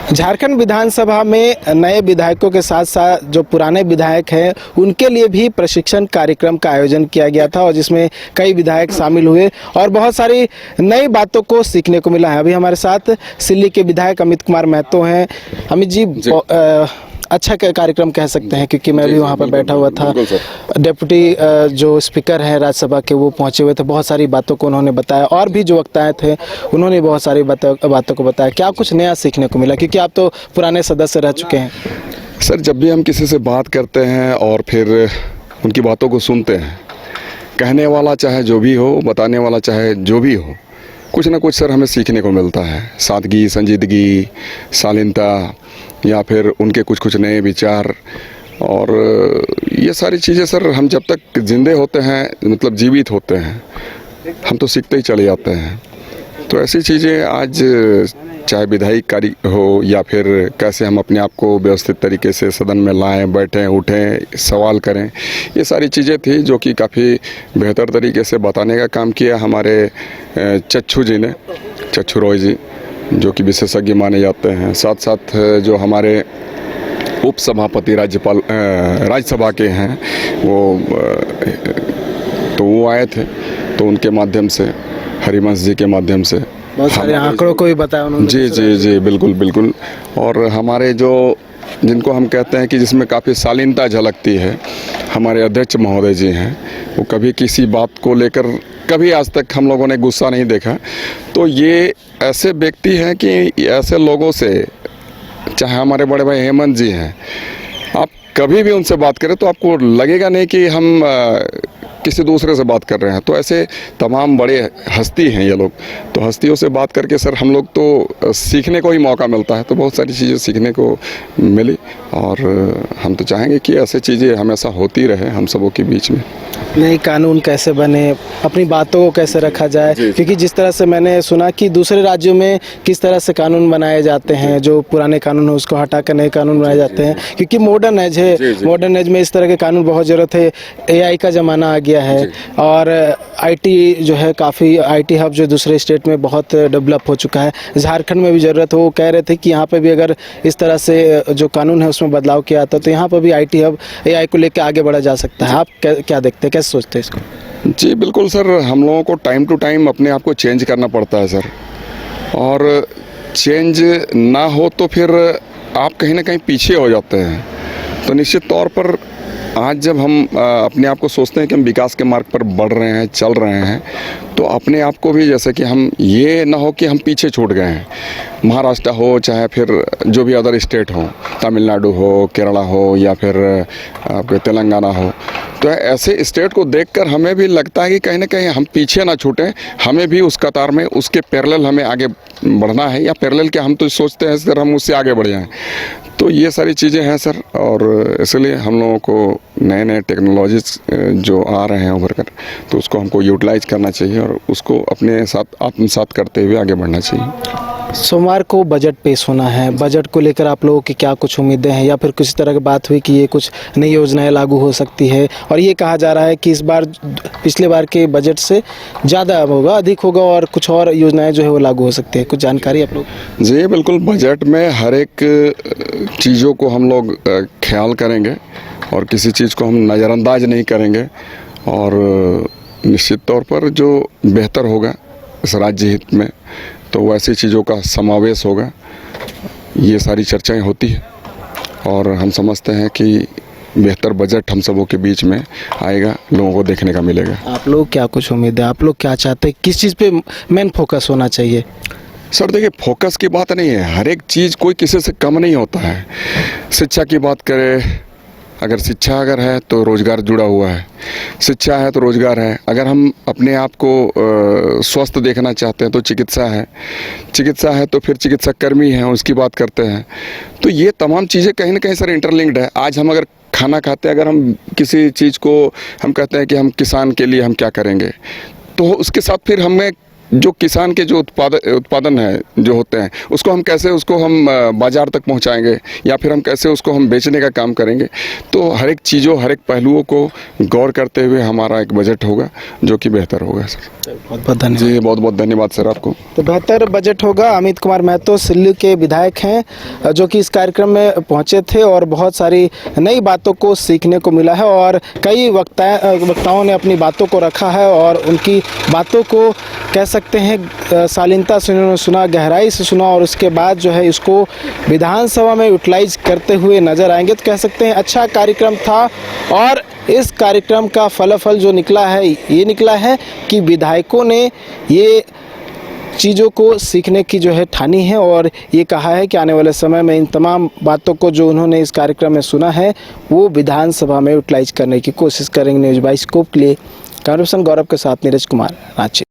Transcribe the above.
झारखंड विधानसभा में नए विधायकों के साथ साथ जो पुराने विधायक हैं उनके लिए भी प्रशिक्षण कार्यक्रम का आयोजन किया गया था और जिसमें कई विधायक शामिल हुए और बहुत सारी नई बातों को सीखने को मिला है। अभी हमारे साथ सिल्ली के विधायक अमित कुमार महतो हैं। अमित जी, अच्छा कार्यक्रम कह सकते हैं क्योंकि मैं भी वहाँ पर बैठा हुआ था। डिप्टी जो स्पीकर हैं राज्यसभा के वो पहुँचे हुए थे, बहुत सारी बातों को उन्होंने बताया और भी जो वक्ताएं थे उन्होंने बहुत सारी बातों को बताया। क्या कुछ नया सीखने को मिला क्योंकि आप तो पुराने सदस्य रह चुके हैं? सर, जब भी हम किसी से बात करते हैं और फिर उनकी बातों को सुनते हैं, कहने वाला चाहे जो भी हो, बताने वाला चाहे जो भी हो, कुछ ना कुछ सर हमें सीखने को मिलता है। सादगी, संजीदगी, शालीनता या फिर उनके कुछ नए विचार। और ये सारी चीज़ें सर हम जब तक जिंदे होते हैं, मतलब जीवित होते हैं, हम तो सीखते ही चले जाते हैं। तो ऐसी चीज़ें आज चाहे विधायी कार्य हो या फिर कैसे हम अपने आप को व्यवस्थित तरीके से सदन में लाएं, बैठें, उठें, सवाल करें, ये सारी चीज़ें थी जो कि काफ़ी बेहतर तरीके से बताने का काम किया हमारे चच्छू जी ने, चच्छू रॉय जी, जो कि विशेषज्ञ माने जाते हैं। साथ साथ जो हमारे उप सभापति राज्यसभा के हैं वो आए थे, तो उनके माध्यम से, हरिवंश जी के माध्यम से बहुत सारे आंकड़ों को भी बताया उन्होंने। जी, बिल्कुल। और हमारे जो जिनको हम कहते हैं कि जिसमें काफ़ी शालीनता झलकती है, हमारे अध्यक्ष महोदय जी हैं, वो कभी किसी बात को लेकर कभी आज तक हम लोगों ने गुस्सा नहीं देखा। तो ये ऐसे व्यक्ति हैं कि ऐसे लोगों से, चाहे हमारे बड़े भाई हेमंत जी हैं, आप कभी भी उनसे बात करें तो आपको लगेगा नहीं कि हम किसी दूसरे से बात कर रहे हैं। तो ऐसे तमाम बड़े हस्ती हैं ये लोग। तो हस्तियों से बात करके सर हम लोग तो सीखने को ही मौका मिलता है, तो बहुत सारी चीज़ें सीखने को मिली और हम तो चाहेंगे कि ऐसे चीज़ें हमेशा होती रहे हम सबों के बीच में। नए कानून कैसे बने, अपनी बातों को कैसे रखा जाए, क्योंकि जिस तरह से मैंने सुना कि दूसरे राज्यों में किस तरह से कानून बनाए जाते हैं, जो पुराने कानून है उसको हटाकर नए कानून बनाए जाते हैं, क्योंकि मॉडर्न एज है, मॉडर्न एज में इस तरह के कानून बहुत ज़रूरत है। AI का ज़माना आ गया है और IT जो है, काफ़ी IT हब जो दूसरे स्टेट में बहुत डेवलप हो चुका है, झारखंड में भी ज़रूरत हो। वो कह रहे थे कि यहाँ पे भी अगर इस तरह से जो कानून है उसमें बदलाव किया था तो यहाँ पर भी IT हब AI को लेकर आगे बढ़ा जा सकता है। आप क्या देखते हैं, कैसे सोचते हैं इसको? जी बिल्कुल सर, हम लोगों को टाइम टू टाइम अपने आप को चेंज करना पड़ता है सर, और चेंज ना हो तो फिर आप कहीं ना कहीं पीछे हो जाते हैं। तो निश्चित तौर पर आज जब हम अपने आप को सोचते हैं कि हम विकास के मार्ग पर बढ़ रहे हैं, चल रहे हैं, तो अपने आप को भी जैसे कि हम ये ना हो कि हम पीछे छूट गए हैं। महाराष्ट्र हो चाहे फिर जो भी अदर स्टेट हो, तमिलनाडु हो, केरला हो या फिर आपके तेलंगाना हो, तो ऐसे स्टेट को देखकर हमें भी लगता है कि कहीं ना कहीं हम पीछे ना छूटें, हमें भी उस कतार में, उसके पैरेलल हमें आगे बढ़ना है, या पैरेलल क्या, हम तो सोचते हैं सर हम उससे आगे बढ़ जाएं। तो ये सारी चीज़ें हैं सर, और इसलिए हम लोगों को नए टेक्नोलॉजीज जो आ रहे हैं उभर कर, तो उसको हमको यूटिलाइज करना चाहिए और उसको अपने साथ आत्मसात करते हुए आगे बढ़ना चाहिए। सोमवार को बजट पेश होना है, बजट को लेकर आप लोगों की क्या कुछ उम्मीदें हैं, या फिर किसी तरह की बात हुई कि ये कुछ नई योजनाएं लागू हो सकती है? और ये कहा जा रहा है कि इस बार पिछले बार के बजट से ज़्यादा होगा, अधिक होगा और कुछ और योजनाएं जो है वो लागू हो सकती है। कुछ जानकारी आप लोग? जी बिल्कुल, बजट में हर एक चीज़ों को हम लोग ख्याल करेंगे और किसी चीज़ को हम नज़रअंदाज नहीं करेंगे, और निश्चित तौर पर जो बेहतर होगा इस राज्य हित में तो वैसी चीज़ों का समावेश होगा। ये सारी चर्चाएं होती है और हम समझते हैं कि बेहतर बजट हम सबों के बीच में आएगा, लोगों को देखने का मिलेगा। आप लोग क्या कुछ उम्मीद है, आप लोग क्या चाहते हैं, किस चीज़ पे मेन फोकस होना चाहिए? सर देखिए, फोकस की बात नहीं है, हर एक चीज़ कोई किसी से कम नहीं होता है। शिक्षा की बात करें, अगर शिक्षा अगर है तो रोज़गार जुड़ा हुआ है, शिक्षा है तो रोज़गार है। अगर हम अपने आप को स्वस्थ देखना चाहते हैं तो चिकित्सा है तो फिर चिकित्सा कर्मी हैं, उसकी बात करते हैं। तो ये तमाम चीज़ें कहीं ना कहीं सर इंटरलिंक्ड है। आज हम अगर खाना खाते हैं, अगर हम किसी चीज़ को हम कहते हैं कि हम किसान के लिए हम क्या करेंगे, तो उसके साथ फिर हमें जो किसान के जो उत्पादन है जो होते हैं उसको हम कैसे उसको हम बाज़ार तक पहुंचाएंगे या फिर हम कैसे उसको हम बेचने का काम करेंगे। तो हर एक चीज़ों हर एक पहलुओं को गौर करते हुए हमारा एक बजट होगा जो कि बेहतर होगा सर। बहुत बहुत धन्यवाद। जी बहुत बहुत धन्यवाद सर आपको। तो बेहतर बजट होगा। अमित कुमार महतो सिल्ली के विधायक हैं जो कि इस कार्यक्रम में पहुंचे थे और बहुत सारी नई बातों को सीखने को मिला है और कई वक्ताओं ने अपनी बातों को रखा है और उनकी बातों को कह सकते हैं शालीनता से उन्होंने सुना, गहराई से सुना और उसके बाद जो है इसको विधानसभा में यूटिलाइज करते हुए नजर आएंगे। तो कह सकते हैं अच्छा कार्यक्रम था और इस कार्यक्रम का फलाफल जो निकला है ये निकला है कि विधायकों ने ये चीज़ों को सीखने की जो है ठानी है और ये कहा है कि आने वाले समय में इन तमाम बातों को जो उन्होंने इस कार्यक्रम में सुना है वो विधानसभा में यूटिलाइज करने की कोशिश करेंगे। न्यूज़ 22 स्कूप के लिए कैमरा पर्सन गौरव के साथ नीरज कुमार, रांची।